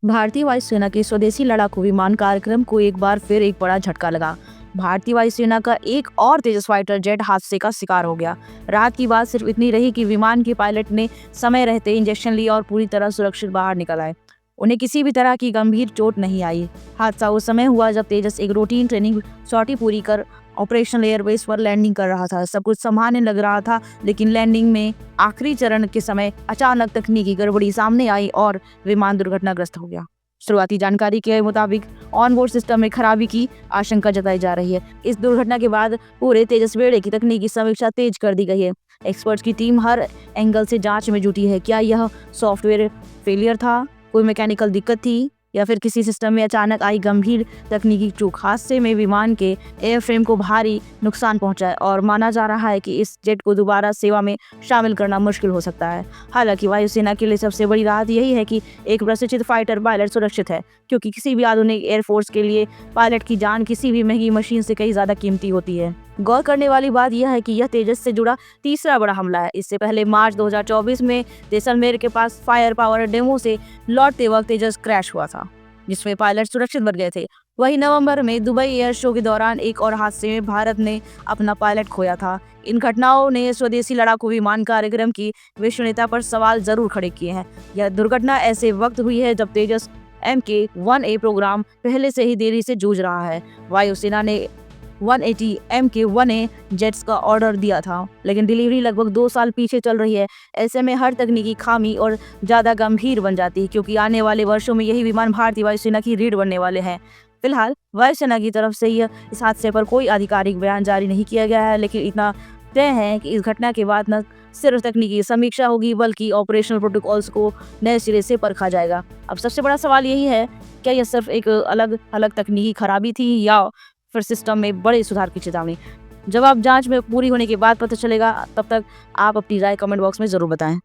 भारतीय वायुसेना के स्वदेशी लड़ाकू विमान कार्यक्रम को एक बार फिर एक बड़ा झटका लगा। भारतीय वायुसेना का एक और तेजस फाइटर जेट हादसे का शिकार हो गया। रात की बात सिर्फ इतनी रही कि विमान के पायलट ने समय रहते इंजेक्शन लिया और पूरी तरह सुरक्षित बाहर निकल आए। उन्हें किसी भी तरह की गंभीर चोट नहीं आई। हादसा उस समय हुआ जब तेजस एक रूटीन ट्रेनिंग सॉर्टी पूरी कर ऑपरेशनल एयरबेस पर लैंडिंग कर रहा था। सब कुछ सामान्य लग रहा था, लेकिन लैंडिंग में आखिरी चरण के समय अचानक तकनीकी गड़बड़ी सामने आई और विमान दुर्घटनाग्रस्त हो गया। शुरुआती जानकारी के मुताबिक ऑनबोर्ड सिस्टम में खराबी की आशंका जताई जा रही है। इस दुर्घटना के बाद पूरे तेजस बेड़े की तकनीकी समीक्षा तेज कर दी गई है। एक्सपर्ट्स की टीम हर एंगल से जांच में जुटी है। क्या यह सॉफ्टवेयर फेलियर था, कोई मैकेनिकल दिक्कत थी, या फिर किसी सिस्टम में अचानक आई गंभीर तकनीकी चूक। हादसे में विमान के एयरफ्रेम को भारी नुकसान पहुंचा है और माना जा रहा है कि इस जेट को दोबारा सेवा में शामिल करना मुश्किल हो सकता है। हालांकि वायुसेना के लिए सबसे बड़ी राहत यही है कि एक प्रशिक्षित फाइटर पायलट सुरक्षित है, क्योंकि किसी भी आधुनिक एयरफोर्स के लिए पायलट की जान किसी भी महंगी मशीन से कहीं ज्यादा कीमती होती है। गौर करने वाली बात यह है कि यह तेजस से जुड़ा तीसरा बड़ा हमला है। इससे पहले मार्च 2024 में जैसलमेर के पास फायर पावर डेमो से लौटते वक्त तेजस क्रैश हुआ था, जिसमें पायलट सुरक्षित बच गए थे। वही नवंबर में दुबई एयर शो के दौरान एक और हादसे में भारत ने अपना पायलट खोया था। इन घटनाओं ने स्वदेशी लड़ाकू विमान कार्यक्रम की विश्वसनीयता पर सवाल जरूर खड़े किए हैं। यह दुर्घटना ऐसे वक्त हुई है जब तेजस MK-1A प्रोग्राम पहले से ही देरी से जूझ रहा है। वायुसेना ने 180 MK-1A जेट्स का ऑर्डर दिया था, लेकिन डिलीवरी लगभग 2 साल पीछे चल रही है। ऐसे में हर तकनीकी खामी और ज्यादा गंभीर बन जाती है, क्योंकि आने वाले वर्षों में यही विमान भारतीय वायुसेना की रीढ़ बनने वाले हैं। फिलहाल वायुसेना की तरफ से इस हादसे पर कोई आधिकारिक बयान जारी नहीं किया गया है, लेकिन इतना तय है कि इस घटना के बाद न सिर्फ तकनीकी समीक्षा होगी, बल्कि ऑपरेशनल प्रोटोकॉल्स को नए सिरे से परखा जाएगा। अब सबसे बड़ा सवाल यही है, क्या यह सिर्फ एक अलग अलग तकनीकी खराबी थी या फिर सिस्टम में बड़े सुधार की चेतावनी। जवाब जांच में पूरी होने के बाद पता चलेगा। तब तक आप अपनी राय कमेंट बॉक्स में जरूर बताएं।